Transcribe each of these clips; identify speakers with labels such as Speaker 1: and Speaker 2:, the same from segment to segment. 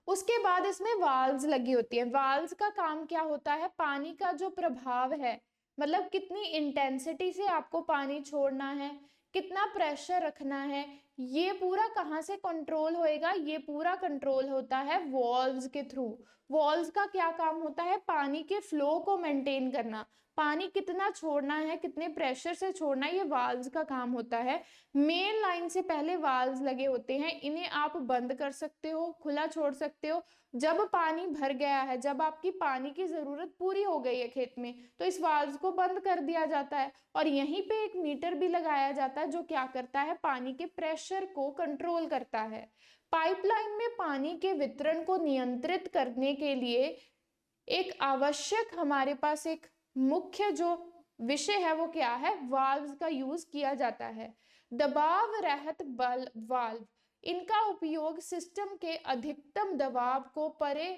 Speaker 1: उसके बाद इसमें वाल्व्स लगी होती है। वाल्व्स का काम क्या होता है, पानी का जो प्रभाव है, मतलब कितनी इंटेंसिटी से आपको पानी छोड़ना है, कितना प्रेशर रखना है, ये पूरा कहाँ से कंट्रोल होएगा, ये पूरा कंट्रोल होता है वॉल्व्स के थ्रू। वॉल्व्स का क्या काम होता है, पानी के फ्लो को मेंटेन करना, पानी कितना छोड़ना है, कितने प्रेशर से छोड़ना है, ये वाल्व्स का काम होता है। मेन लाइन से पहले वाल्व्स लगे होते हैं, इन्हें आप बंद कर सकते हो, खुला छोड़ सकते हो। जब पानी भर गया है, जब आपकी पानी की जरूरत पूरी हो गई है खेत में, तो इस वाल्व्स को बंद कर दिया जाता है। और यहीं पे एक मीटर भी लगाया जाता है जो क्या करता है, पानी के प्रेशर को कंट्रोल करता है। पाइपलाइन में पानी के वितरण को नियंत्रित करने के लिए एक आवश्यक हमारे पास एक मुख्य जो विषय है वो क्या है, वाल्व्स का यूज किया जाता है। दबाव रहित बल वाल्व, इनका उपयोग सिस्टम के अधिकतम दबाव को परे,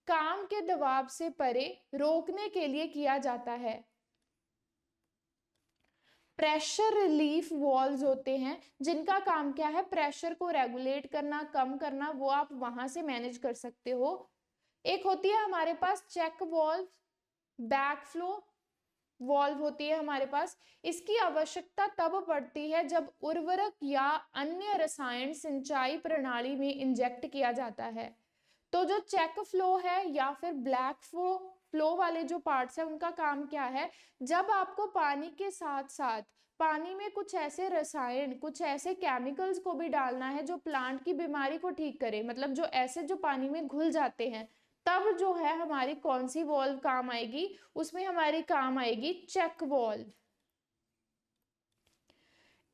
Speaker 1: काम के दबाव से परे रोकने के लिए किया जाता है। प्रेशर रिलीफ वॉल्व्स होते हैं जिनका काम क्या है, प्रेशर को रेगुलेट करना, कम करना, वो आप वहां से मैनेज कर सकते हो। एक होती है हमारे पास check valve, back flow valve होती है हमारे पास। इसकी आवश्यकता तब पड़ती है जब उर्वरक या अन्य रसायन सिंचाई प्रणाली में इंजेक्ट किया जाता है। तो जो चेक फ्लो है या फिर ब्लैक फ्लो वाले जो पार्ट्स है, उनका काम क्या है, जब आपको पानी के साथ साथ पानी में कुछ ऐसे रसायन, कुछ ऐसे केमिकल्स को भी डालना है जो प्लांट की बीमारी को ठीक करे, मतलब जो ऐसे जो पानी में घुल जाते हैं, तब जो है हमारी कौन सी वॉल्व काम आएगी, उसमें हमारी काम आएगी check valve.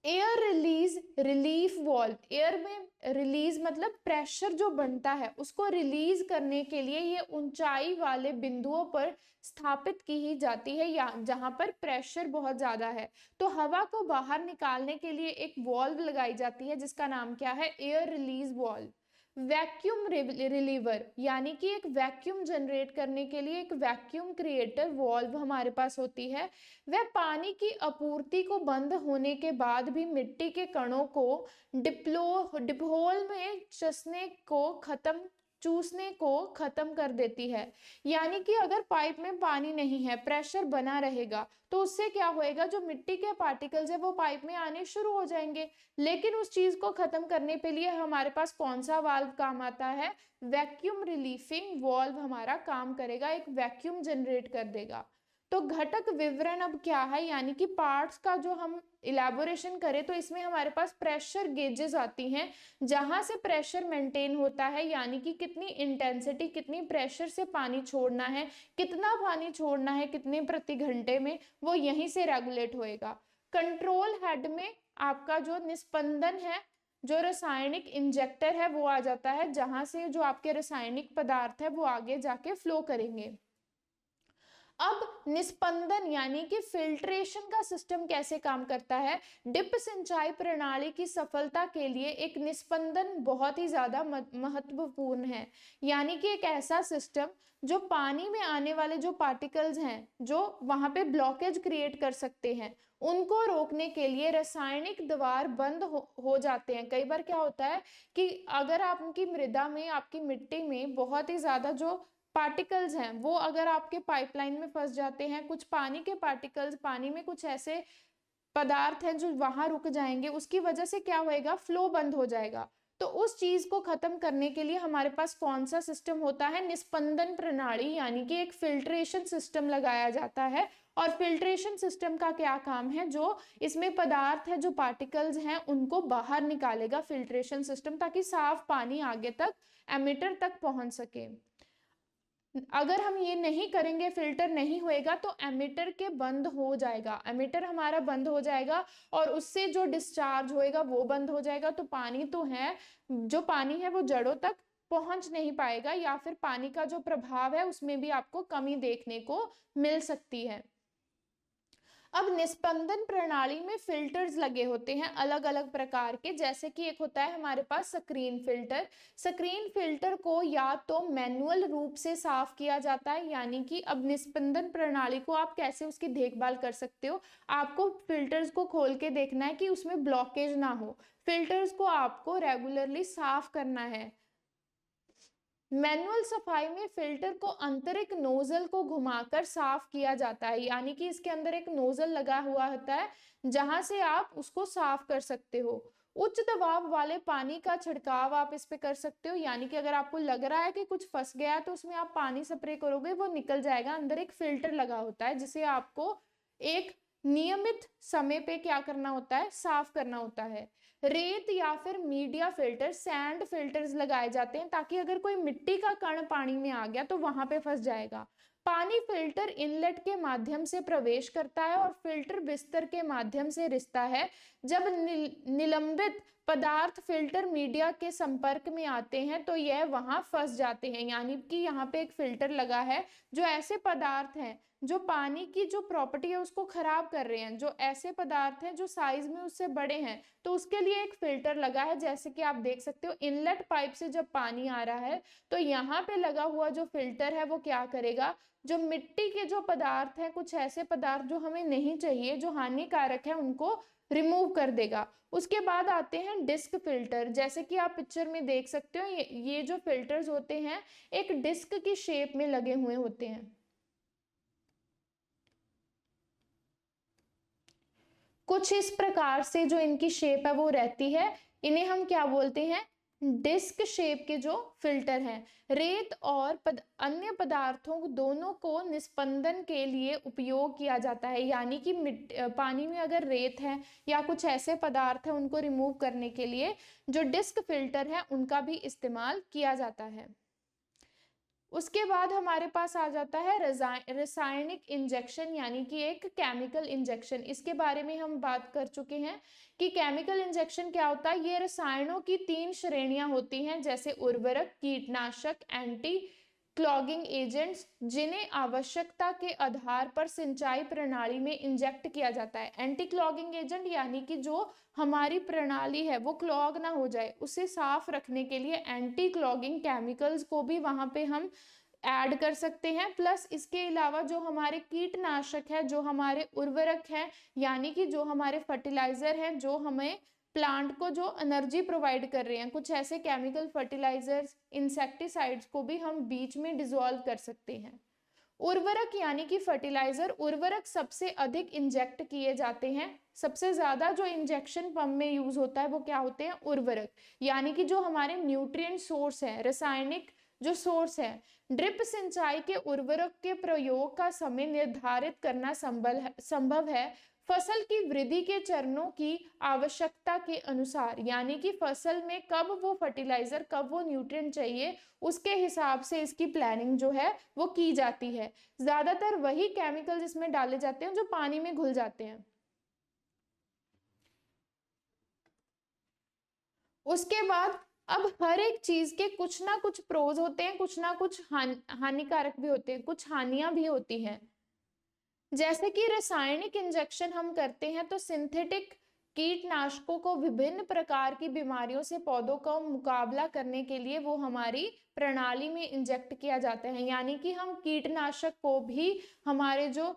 Speaker 1: Air release relief valve, air में रिलीज मतलब प्रेशर जो बनता है उसको रिलीज करने के लिए ये ऊंचाई वाले बिंदुओं पर स्थापित की ही जाती है, या जहां पर प्रेशर बहुत ज्यादा है, तो हवा को बाहर निकालने के लिए एक वॉल्व लगाई जाती है जिसका नाम क्या है, air release valve. Vacuum reliever, यानी कि एक वैक्यूम जनरेट करने के लिए एक वैक्यूम क्रिएटर वॉल्व हमारे पास होती है। वह पानी की आपूर्ति को बंद होने के बाद भी मिट्टी के कणों को डिपहोल में चूसने को खत्म कर देती है। यानी कि अगर पाइप में पानी नहीं है, प्रेशर बना रहेगा, तो उससे क्या होएगा, जो मिट्टी के पार्टिकल्स है वो पाइप में आने शुरू हो जाएंगे। लेकिन उस चीज को खत्म करने के लिए हमारे पास कौन सा वाल्व काम आता है, वैक्यूम रिलीफिंग वॉल्व हमारा काम करेगा, एक वैक्यूम जनरेट कर देगा। तो घटक विवरण अब क्या है, यानी कि पार्ट्स का जो हम इलेबोरेशन करें तो इसमें हमारे पास प्रेशर गेजेस आती हैं, जहां से प्रेशर मेंटेन होता है, यानी कि कितनी इंटेंसिटी, कितनी प्रेशर से पानी छोड़ना है, कितना पानी छोड़ना है, कितने प्रति घंटे में, वो यहीं से रेगुलेट होएगा। कंट्रोल हेड में आपका जो निस्पंदन है, जो रासायनिक इंजेक्टर है वो आ जाता है, जहां से जो आपके रासायनिक पदार्थ है वो आगे जाके फ्लो करेंगे। अब निस्पंदन यानी कि फिल्ट्रेशन का सिस्टम कैसे काम करता है, डिप सिंचाई प्रणाली की सफलता के लिए एक निस्पंदन बहुत ही ज्यादा महत्वपूर्ण है। यानी कि एक ऐसा सिस्टम जो पानी में आने वाले जो पार्टिकल्स हैं, जो वहां पे ब्लॉकेज क्रिएट कर सकते हैं, उनको रोकने के लिए रासायनिक द्वार बंद हो जाते हैं। कई बार क्या होता है कि अगर आपकी मृदा में, आपकी मिट्टी में बहुत ही ज्यादा जो पार्टिकल्स हैं वो अगर आपके पाइपलाइन में फंस जाते हैं, कुछ पानी के पार्टिकल्स, पानी में कुछ ऐसे पदार्थ हैं जो वहां रुक जाएंगे, उसकी वजह से क्या होएगा, फ्लो बंद हो जाएगा। तो उस चीज को खत्म करने के लिए हमारे पास कौन सा सिस्टम होता है, निस्पंदन प्रणाली, यानी कि एक फिल्ट्रेशन सिस्टम लगाया जाता है। और फिल्ट्रेशन सिस्टम का क्या काम है, जो इसमें पदार्थ है, जो पार्टिकल्स हैं, उनको बाहर निकालेगा फिल्ट्रेशन सिस्टम, ताकि साफ पानी आगे तक एमिटर तक पहुंच सके। अगर हम ये नहीं करेंगे, फिल्टर नहीं होएगा, तो एमिटर के बंद हो जाएगा, एमिटर हमारा बंद हो जाएगा और उससे जो डिस्चार्ज होएगा वो बंद हो जाएगा। तो पानी तो है, जो पानी है वो जड़ों तक पहुंच नहीं पाएगा, या फिर पानी का जो प्रभाव है उसमें भी आपको कमी देखने को मिल सकती है। अब निस्पंदन प्रणाली में फिल्टर्स लगे होते हैं अलग अलग प्रकार के, जैसे कि एक होता है हमारे पास स्क्रीन फिल्टर। स्क्रीन फिल्टर को या तो मैनुअल रूप से साफ किया जाता है, यानी कि अब निस्पंदन प्रणाली को आप कैसे उसकी देखभाल कर सकते हो, आपको फिल्टर्स को खोल के देखना है कि उसमें ब्लॉकेज ना हो, फिल्टर्स को आपको रेगुलरली साफ करना है। मैनुअल सफाई में फिल्टर को आंतरिक नोजल को घुमाकर साफ किया जाता है, यानी कि इसके अंदर एक नोजल लगा हुआ होता है जहां से आप उसको साफ कर सकते हो। उच्च दबाव वाले पानी का छिड़काव आप इस पे कर सकते हो, यानी कि अगर आपको लग रहा है कि कुछ फंस गया है तो उसमें आप पानी स्प्रे करोगे, वो निकल जाएगा। अंदर एक फिल्टर लगा होता है जिसे आपको एक नियमित समय पे क्या करना होता है, साफ करना होता है। रेत या फिर मीडिया फिल्टर, सैंड फिल्टर्स लगाए जाते हैं ताकि अगर कोई मिट्टी का कण पानी में आ गया तो वहां पे फंस जाएगा। पानी फिल्टर इनलेट के माध्यम से प्रवेश करता है और फिल्टर बिस्तर के माध्यम से रिसता है। जब निलंबित पदार्थ फिल्टर मीडिया के संपर्क में आते हैं तो यह वहां फंस जाते हैं, यानी कि यहाँ पे एक फिल्टर लगा है जो ऐसे पदार्थ हैं जो पानी की जो प्रॉपर्टी है उसको खराब कर रहे हैं, जो ऐसे पदार्थ हैं जो साइज में उससे बड़े हैं, तो उसके लिए एक फिल्टर लगा है। जैसे कि आप देख सकते हो इनलेट पाइप से जब पानी आ रहा है तो यहाँ पे लगा हुआ जो फिल्टर है वो क्या करेगा, जो मिट्टी के जो पदार्थ हैं, कुछ ऐसे पदार्थ जो हमें नहीं चाहिए, जो हानिकारक है, उनको रिमूव कर देगा। उसके बाद आते हैं डिस्क फिल्टर। जैसे कि आप पिक्चर में देख सकते हो ये जो फिल्टर्स होते हैं एक डिस्क की शेप में लगे हुए होते हैं। कुछ इस प्रकार से जो इनकी शेप है वो रहती है, इन्हें हम क्या बोलते हैं, डिस्क शेप के जो फिल्टर हैं। रेत और अन्य पदार्थों दोनों को निस्पंदन के लिए उपयोग किया जाता है, यानी कि पानी में अगर रेत है या कुछ ऐसे पदार्थ है उनको रिमूव करने के लिए जो डिस्क फिल्टर है उनका भी इस्तेमाल किया जाता है। उसके बाद हमारे पास आ जाता है रासायनिक इंजेक्शन, यानी कि एक केमिकल इंजेक्शन। इसके बारे में हम बात कर चुके हैं कि केमिकल इंजेक्शन क्या होता है। ये रसायनों की 3 श्रेणियां होती हैं, जैसे उर्वरक, कीटनाशक, एंटी क्लॉगिंग एजेंट्स, जिन्हें आवश्यकता के आधार पर सिंचाई प्रणाली में इंजेक्ट किया जाता है। एंटी क्लॉगिंग एजेंट यानी कि जो हमारी प्रणाली है वो क्लॉग ना हो जाए, उसे साफ रखने के लिए एंटी क्लॉगिंग केमिकल्स को भी वहां पे हम ऐड कर सकते हैं। प्लस इसके अलावा जो हमारे कीटनाशक है, जो हमारे उर्वरक हैं, यानी कि जो हमारे फर्टिलाइजर हैं, जो हमें प्लांट को जो एनर्जी प्रोवाइड कर रहे हैं, कुछ ऐसे केमिकल फर्टिलाइजर्स, इंसेक्टिसाइड्स को भी हम बीच में डिसॉल्व कर सकते हैं। उर्वरक यानी कि फर्टिलाइजर, उर्वरक सबसे अधिक इंजेक्ट किए जाते हैं। सबसे ज्यादा जो इंजेक्शन पंप में यूज होता है वो क्या होते हैं, उर्वरक, यानी कि जो हमारे न्यूट्रिएंट सोर्स है, रासायनिक जो सोर्स है। ड्रिप सिंचाई के उर्वरक के प्रयोग का समय निर्धारित करना संभव है फसल की वृद्धि के चरणों की आवश्यकता के अनुसार, यानी कि फसल में कब वो फर्टिलाइजर, कब वो न्यूट्रिएंट चाहिए, उसके हिसाब से इसकी प्लानिंग जो है वो की जाती है। ज्यादातर वही केमिकल इसमें डाले जाते हैं जो पानी में घुल जाते हैं। उसके बाद अब हर एक चीज के कुछ ना कुछ प्रोज होते हैं, कुछ ना कुछ हानिकारक भी होते हैं, कुछ हानियां भी होती हैं। जैसे कि रासायनिक इंजेक्शन हम करते हैं तो सिंथेटिक कीटनाशकों को विभिन्न प्रकार की बीमारियों से पौधों का मुकाबला करने के लिए वो हमारी प्रणाली में इंजेक्ट किया जाता है, यानी कि हम कीटनाशक को भी, हमारे जो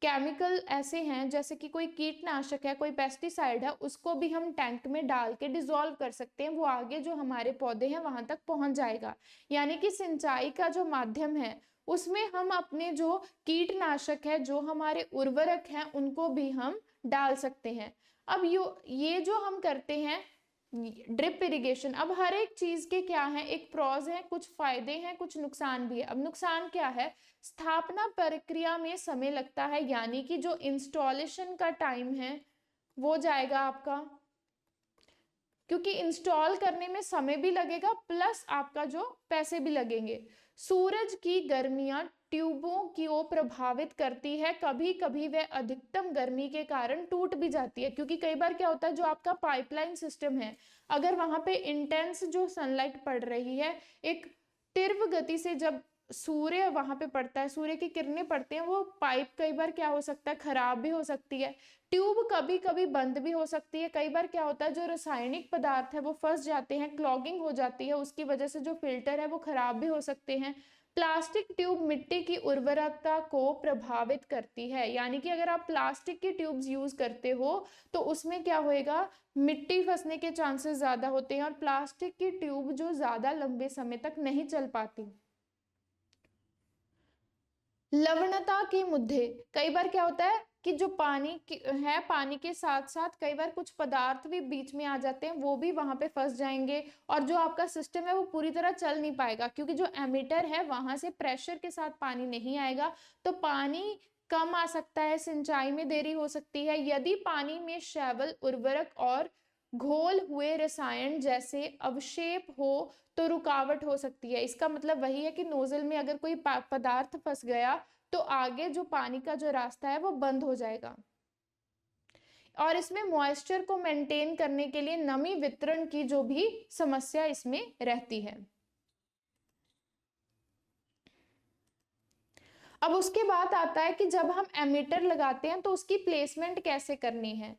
Speaker 1: केमिकल ऐसे हैं जैसे कि कोई कीटनाशक है, कोई पेस्टिसाइड है, उसको भी हम टैंक में डाल के डिसॉल्व कर सकते हैं, वो आगे जो हमारे पौधे हैं वहां तक पहुंच जाएगा। यानी कि सिंचाई का जो माध्यम है उसमें हम अपने जो कीटनाशक है, जो हमारे उर्वरक हैं, उनको भी हम डाल सकते हैं। अब ये जो हम करते हैं ड्रिप इरिगेशन, अब हर एक चीज के क्या है, एक प्रोज है, कुछ फायदे हैं, कुछ नुकसान भी है। अब नुकसान क्या है, स्थापना प्रक्रिया में समय लगता है, यानी कि जो इंस्टॉलेशन का टाइम है वो जाएगा आपका, क्योंकि इंस्टॉल करने में समय भी लगेगा प्लस आपका जो पैसे भी लगेंगे। सूरज की गर्मियां ट्यूबों को प्रभावित करती है, कभी कभी वह अधिकतम गर्मी के कारण टूट भी जाती है, क्योंकि कई बार क्या होता है, जो आपका पाइपलाइन सिस्टम है, अगर वहां पे इंटेंस जो सनलाइट पड़ रही है, एक तीव्र गति से जब सूर्य वहां पे पड़ता है, सूर्य की किरणें पड़ती हैं, वो पाइप कई बार क्या हो सकता है, खराब भी हो सकती है। ट्यूब कभी कभी बंद भी हो सकती है। कई बार क्या होता है, जो रासायनिक पदार्थ है वो फंस जाते हैं, क्लॉगिंग हो जाती है, उसकी वजह से जो फिल्टर है वो खराब भी हो सकते हैं। प्लास्टिक ट्यूब मिट्टी की उर्वरता को प्रभावित करती है, यानी कि अगर आप प्लास्टिक की ट्यूब्स यूज करते हो तो उसमें क्या होएगा, मिट्टी फंसने के चांसेस ज्यादा होते हैं और प्लास्टिक की ट्यूब जो ज्यादा लंबे समय तक नहीं चल पाती। लवणता के मुद्दे, कई बार क्या होता है कि जो है, पानी के साथ साथ कई बार कुछ पदार्थ भी बीच में आ जाते हैं, वो भी वहां पे फंस जाएंगे और जो आपका सिस्टम है वो पूरी तरह चल नहीं पाएगा, क्योंकि जो एमिटर है वहां से प्रेशर के साथ पानी नहीं आएगा, तो पानी कम आ सकता है, सिंचाई में देरी हो सकती है। यदि पानी में शैवाल, उर्वरक और घोल हुए रसायन जैसे अवशेप हो तो रुकावट हो सकती है। इसका मतलब वही है कि नोजल में अगर कोई पदार्थ फंस गया तो आगे जो पानी का जो रास्ता है वो बंद हो जाएगा। और इसमें मॉइस्चर को मेंटेन करने के लिए नमी वितरण की जो भी समस्या इसमें रहती है। अब उसके बाद आता है कि जब हम एमिटर लगाते हैं तो उसकी प्लेसमेंट कैसे करनी है।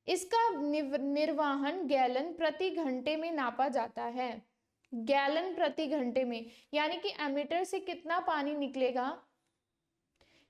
Speaker 1: इसका निर्वहन गैलन प्रति घंटे में नापा जाता है। गैलन प्रति घंटे में, यानी कि एमिटर से कितना पानी निकलेगा,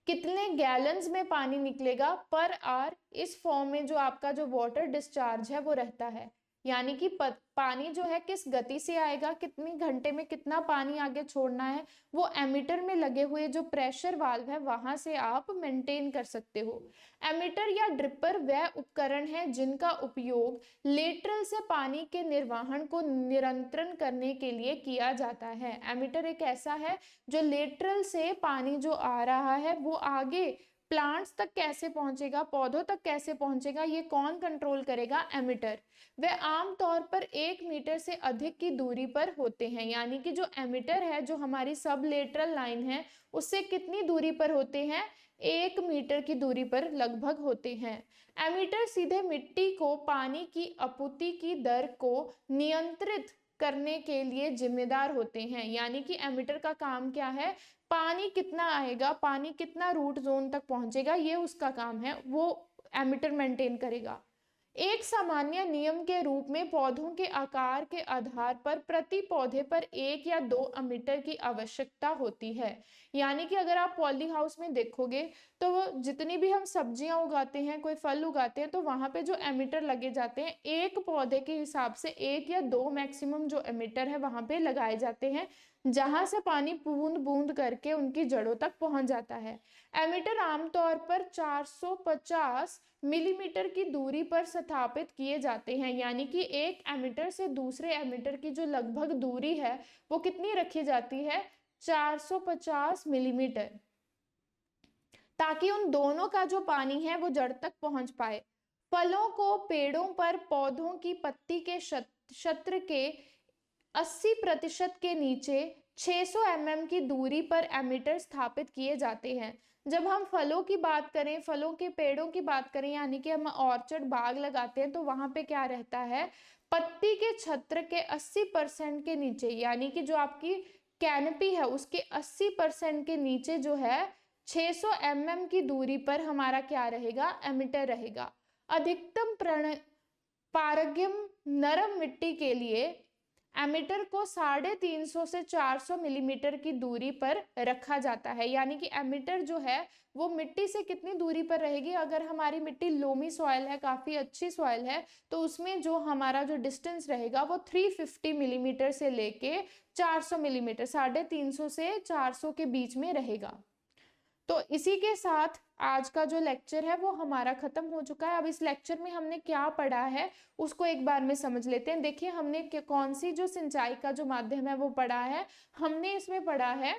Speaker 1: कितने गैलन्स में पानी निकलेगा पर आवर, इस फॉर्म में जो आपका जो वाटर डिस्चार्ज है वो रहता है। यानी कि पानी जो है किस गति से आएगा, कितने घंटे में कितना पानी आगे छोड़ना है, वो एमीटर में लगे हुए जो प्रेशर वाल्व है वहां से आप मेंटेन कर सकते हो। एमीटर या ड्रिपर वह उपकरण है जिनका उपयोग लेटरल से पानी के निर्वहन को नियंत्रण करने के लिए किया जाता है। एमीटर एक ऐसा है जो लेटरल से पानी जो आ रहा है वो आगे प्लांट्स तक कैसे पहुंचेगा, पौधों तक कैसे पहुंचेगा, ये कौन कंट्रोल करेगा, एमिटर। वे आमतौर पर 1 मीटर से अधिक की दूरी पर होते हैं, यानी कि जो एमिटर है, जो हमारी सब लेटरल लाइन है, उससे कितनी दूरी पर होते हैं, 1 मीटर की दूरी पर लगभग होते हैं। एमिटर सीधे मिट्टी को पानी की आपूर्ति की दर को नियंत्रित करने के लिए जिम्मेदार होते हैं। यानी कि एमिटर का काम क्या है, पानी कितना आएगा, पानी कितना रूट जोन तक पहुंचेगा, ये उसका काम है, वो एमिटर मेंटेन करेगा। एक सामान्य नियम के रूप में पौधों के आकार के आधार पर प्रति पौधे पर 1 या 2 एमिटर की आवश्यकता होती है। यानी कि अगर आप पॉली हाउस में देखोगे तो वो जितनी भी हम सब्जियां उगाते हैं, कोई फल उगाते हैं, तो वहां पे जो एमिटर लगे जाते हैं, एक पौधे के हिसाब से 1 या 2 मैक्सिमम जो एमिटर है वहां पे लगाए जाते हैं, जहां से पानी बूंद बूंद करके उनकी जड़ों तक पहुंच जाता है। एमिटर आमतौर पर 450 मिलीमीटर की दूरी पर स्थापित किए जाते हैं। यानी कि एक एमिटर से दूसरे एमिटर की जो लगभग दूरी है वो कितनी रखी जाती है, 450 मिलीमीटर, ताकि उन दोनों का जो पानी है वो जड़ तक पहुंच पाए। फलों को पेड़ों पर पौधों की पत्ती के क्षेत्र के 80% के नीचे 600 mm की दूरी पर एमिटर स्थापित किए जाते हैं। जब हम फलों की बात करें, फलों के पेड़ों की बात करें, यानी कि हम ऑर्चर्ड बाग लगाते हैं, तो वहां पे क्या रहता है, पत्ती के छत्र के 80% के नीचे, यानी कि जो आपकी कैनपी है उसके 80% के नीचे जो है 600 mm की दूरी पर हमारा क्या रहेगा, एमिटर रहेगा। अधिकतम पारगम्य नरम मिट्टी के लिए एमिटर को 350 से 400 मिलीमीटर की दूरी पर रखा जाता है। यानी कि एमिटर जो है वो मिट्टी से कितनी दूरी पर रहेगी, अगर हमारी मिट्टी लोमी सॉइल है, काफी अच्छी सॉइल है, तो उसमें जो हमारा जो डिस्टेंस रहेगा वो 350 मिलीमीटर से लेके 400 मिलीमीटर, 350 से 400 के बीच में रहेगा। तो इसी के साथ आज का जो लेक्चर है वो हमारा खत्म हो चुका है। अब इस लेक्चर में हमने क्या पढ़ा है उसको एक बार में समझ लेते हैं। देखिए हमने कौन सी जो सिंचाई का जो माध्यम है वो पढ़ा है। हमने इसमें पढ़ा है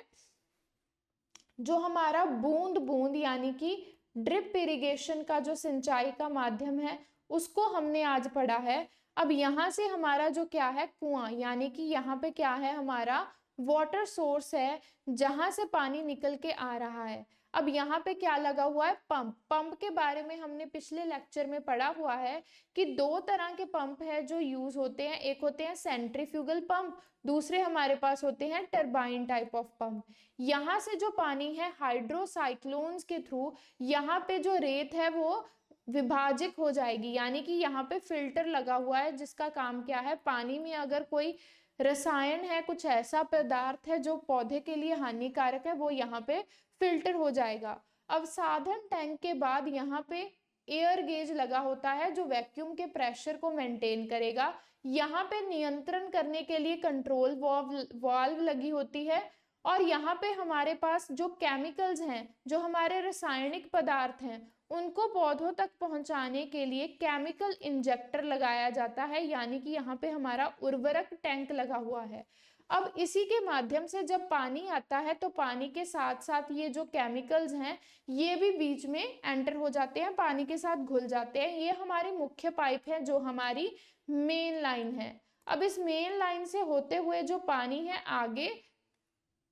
Speaker 1: जो हमारा बूंद बूंद यानी कि ड्रिप इरिगेशन का जो सिंचाई का माध्यम है उसको हमने आज पढ़ा है। अब यहाँ से हमारा जो क्या है, कुआं, यानी कि यहाँ पे क्या है, हमारा वाटर सोर्स है जहां से पानी निकल के आ रहा है। अब यहाँ पे क्या लगा हुआ है, पंप। पंप के बारे में हमने पिछले लेक्चर में पढ़ा हुआ है कि दो तरह के पंप है जो यूज होते हैं, एक होते हैं सेंट्रीफ्यूगल पंप, दूसरे हमारे पास होते हैं टरबाइन टाइप ऑफ पंप। यहाँ से जो पानी है हाइड्रोसाइक्लोन्स के थ्रू यहाँ पे जो रेत है वो विभाजित हो जाएगी, यानी कि यहाँ पे फिल्टर लगा हुआ है जिसका काम क्या है, पानी में अगर कोई रसायन है, कुछ ऐसा पदार्थ है जो पौधे के लिए हानिकारक है, वो यहाँ पे फिल्टर हो जाएगा। अवसाधन टैंक के बाद यहाँ पे एयर गेज लगा होता है जो वैक्यूम के प्रेशर को मेंटेन करेगा। यहाँ पे नियंत्रण करने के लिए कंट्रोल वाल्व लगी होती है। और यहाँ पे हमारे पास जो केमिकल्स हैं, जो हमारे रासायनिक पदार्थ हैं, उनको पौधों तक पहुंचाने के लिए केमिकल इंजेक्टर लगाया जाता है, यानी कि यहाँ पे हमारा उर्वरक टैंक लगा हुआ है। अब इसी के माध्यम से जब पानी आता है तो पानी के साथ साथ ये जो केमिकल्स हैं ये भी बीच में एंटर हो जाते हैं, पानी के साथ घुल जाते हैं। ये हमारी मुख्य पाइप है जो हमारी मेन लाइन है। अब इस मेन लाइन से होते हुए जो पानी है आगे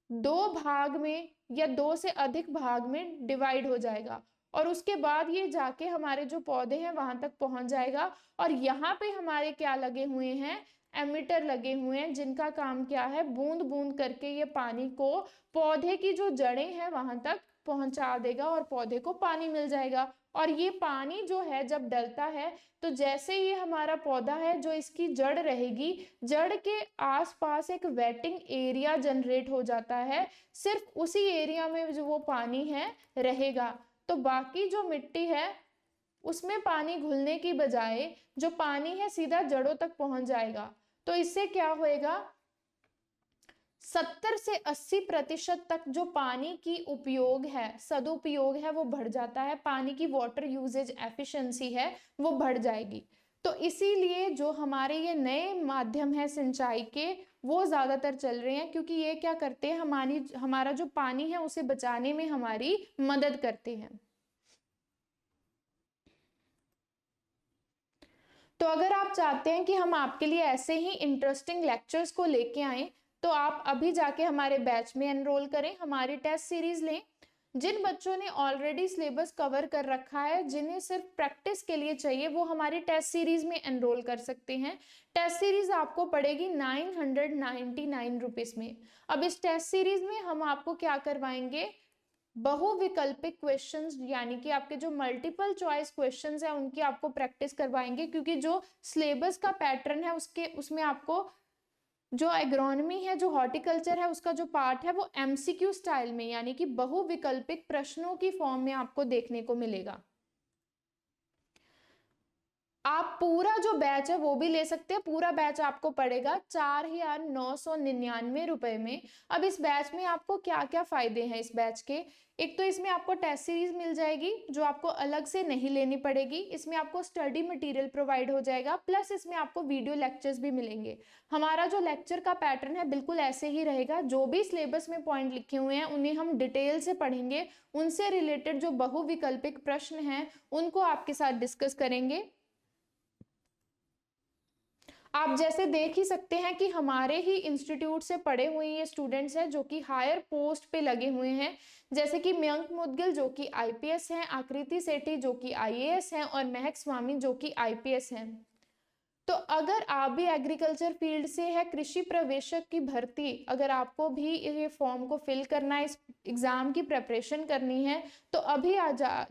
Speaker 1: दो भाग में या दो से अधिक भाग में डिवाइड हो जाएगा और उसके बाद ये जाके हमारे जो पौधे हैं वहां तक पहुंच जाएगा। और यहाँ पे हमारे क्या लगे हुए हैं, एमिटर लगे हुए हैं जिनका काम क्या है, बूंद बूंद करके ये पानी को पौधे की जो जड़ें हैं वहां तक पहुंचा देगा और पौधे को पानी मिल जाएगा। और ये पानी जो है जब डलता है तो जैसे ये हमारा पौधा है जो इसकी जड़ रहेगी, जड़ के आसपास एक वेटिंग एरिया जनरेट हो जाता है, सिर्फ उसी एरिया में जो वो पानी है रहेगा। तो बाकी जो मिट्टी है उसमें पानी घुलने की बजाय जो पानी है सीधा जड़ों तक पहुंच जाएगा। तो इससे क्या होएगा, 70 से 80% तक जो पानी की उपयोग है, सदुपयोग है, वो बढ़ जाता है। पानी की वाटर यूजेज एफिशिएंसी है वो बढ़ जाएगी। तो इसीलिए जो हमारे ये नए माध्यम है सिंचाई के वो ज्यादातर चल रहे हैं, क्योंकि ये क्या करते हैं, हमारा जो पानी है उसे बचाने में हमारी मदद करते हैं। तो अगर आप चाहते हैं कि हम आपके लिए ऐसे ही इंटरेस्टिंग लेक्चर्स को लेके आए तो आप अभी जाके हमारे बैच में एनरोल करें, हमारी टेस्ट सीरीज लें। जिन बच्चों ने ऑलरेडी सिलेबस कवर कर रखा है, जिन्हें सिर्फ प्रैक्टिस के लिए चाहिए, वो हमारी टेस्ट सीरीज में एनरोल कर सकते हैं। टेस्ट सीरीज आपको पड़ेगी 999 रुपीज में। अब इस टेस्ट सीरीज में हम आपको क्या करवाएंगे, बहुविकल्पिक क्वेश्चंस, यानी कि आपके जो मल्टीपल चॉइस क्वेश्चंस है उनकी आपको प्रैक्टिस करवाएंगे, क्योंकि जो सिलेबस का पैटर्न है उसमें आपको जो एग्रोनॉमी है, जो हॉर्टिकल्चर है, उसका जो पार्ट है वो एमसीक्यू स्टाइल में, यानी कि बहुविकल्पिक प्रश्नों की फॉर्म में आपको देखने को मिलेगा। आप पूरा जो बैच है वो भी ले सकते हैं। पूरा बैच आपको पड़ेगा 4,999 रुपए में। अब इस बैच में आपको क्या क्या फायदे हैं इस बैच के, एक तो इसमें आपको टेस्ट सीरीज मिल जाएगी जो आपको अलग से नहीं लेनी पड़ेगी। इसमें आपको स्टडी मटेरियल प्रोवाइड हो जाएगा, प्लस इसमें आपको वीडियो लेक्चर्स भी मिलेंगे। हमारा जो लेक्चर का पैटर्न है बिल्कुल ऐसे ही रहेगा। जो भी सिलेबस में पॉइंट लिखे हुए हैं उन्हें हम डिटेल से पढ़ेंगे, उनसे रिलेटेड जो बहुविकल्पिक प्रश्न हैं उनको आपके साथ डिस्कस करेंगे। आप जैसे देख ही सकते हैं कि हमारे ही इंस्टीट्यूट से पढ़े हुए ये स्टूडेंट्स हैं जो कि हायर पोस्ट पे लगे हुए हैं, जैसे कि मयंक मुदगिल जो कि आईपीएस हैं, आकृति सेठी जो कि आईएएस हैं और महक स्वामी जो कि आईपीएस हैं। तो अगर आप भी एग्रीकल्चर फील्ड से है, कृषि प्रवेशक की भर्ती अगर आपको भी ये फॉर्म को फिल करना है, इस एग्जाम की प्रिपरेशन करनी है, तो अभी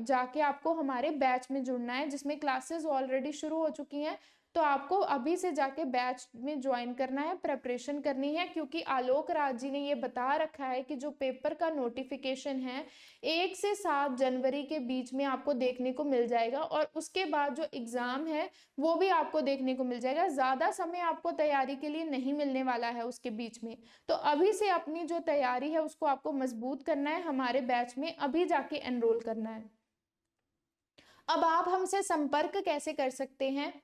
Speaker 1: जाके आपको हमारे बैच में जुड़ना है, जिसमें क्लासेस ऑलरेडी शुरू हो चुकी हैं। तो आपको अभी से जाके बैच में ज्वाइन करना है, प्रिपरेशन करनी है, क्योंकि आलोक राज जी ने ये बता रखा है कि जो पेपर का नोटिफिकेशन है 1 से 7 जनवरी के बीच में आपको देखने को मिल जाएगा और उसके बाद जो एग्जाम है वो भी आपको देखने को मिल जाएगा। ज्यादा समय आपको तैयारी के लिए नहीं मिलने वाला है उसके बीच में। तो अभी से अपनी जो तैयारी है उसको आपको मजबूत करना है, हमारे बैच में अभी जाके एनरोल करना है। अब आप हमसे संपर्क कैसे कर सकते हैं,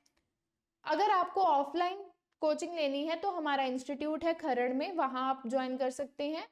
Speaker 1: अगर आपको ऑफलाइन कोचिंग लेनी है तो हमारा इंस्टीट्यूट है खरड़ में, वहां आप ज्वाइन कर सकते हैं।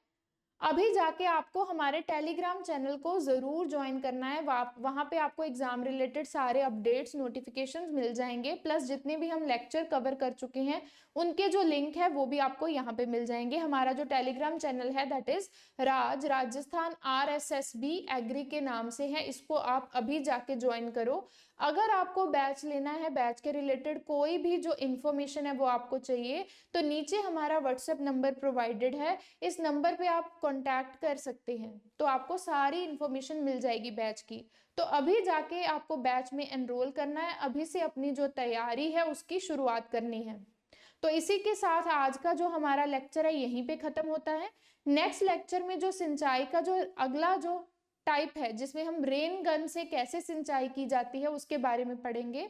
Speaker 1: अभी जाके आपको हमारे टेलीग्राम चैनल को जरूर ज्वाइन करना है। वहां पे आपको एग्जाम रिलेटेड सारे अपडेट्स नोटिफिकेशंस मिल जाएंगे, प्लस जितने भी हम लेक्चर कवर कर चुके हैं उनके जो लिंक है वो भी आपको यहाँ पे मिल जाएंगे। हमारा जो टेलीग्राम चैनल है that is Rajasthan RSSB agri के नाम से है, इसको आप अभी जाके ज्वाइन करो। अगर आपको बैच लेना है, बैच के रिलेटेड कोई भी जो इन्फॉर्मेशन है वो आपको चाहिए, तो नीचे हमारा व्हाट्सएप नंबर प्रोवाइडेड है, इस नंबर पे आप कांटेक्ट कर सकते हैं, तो आपको सारी इन्फॉर्मेशन मिल जाएगी बैच की। तो अभी जाके आपको बैच में एनरोल करना है, अभी से अपनी जो तैयारी है उसकी शुरुआत करनी है। तो इसी के साथ आज का जो हमारा लेक्चर है यहीं पे खत्म होता है। नेक्स्ट लेक्चर में जो सिंचाई का जो अगला जो टाइप है जिसमें हम रेन गन से कैसे सिंचाई की जाती है उसके बारे में पढ़ेंगे।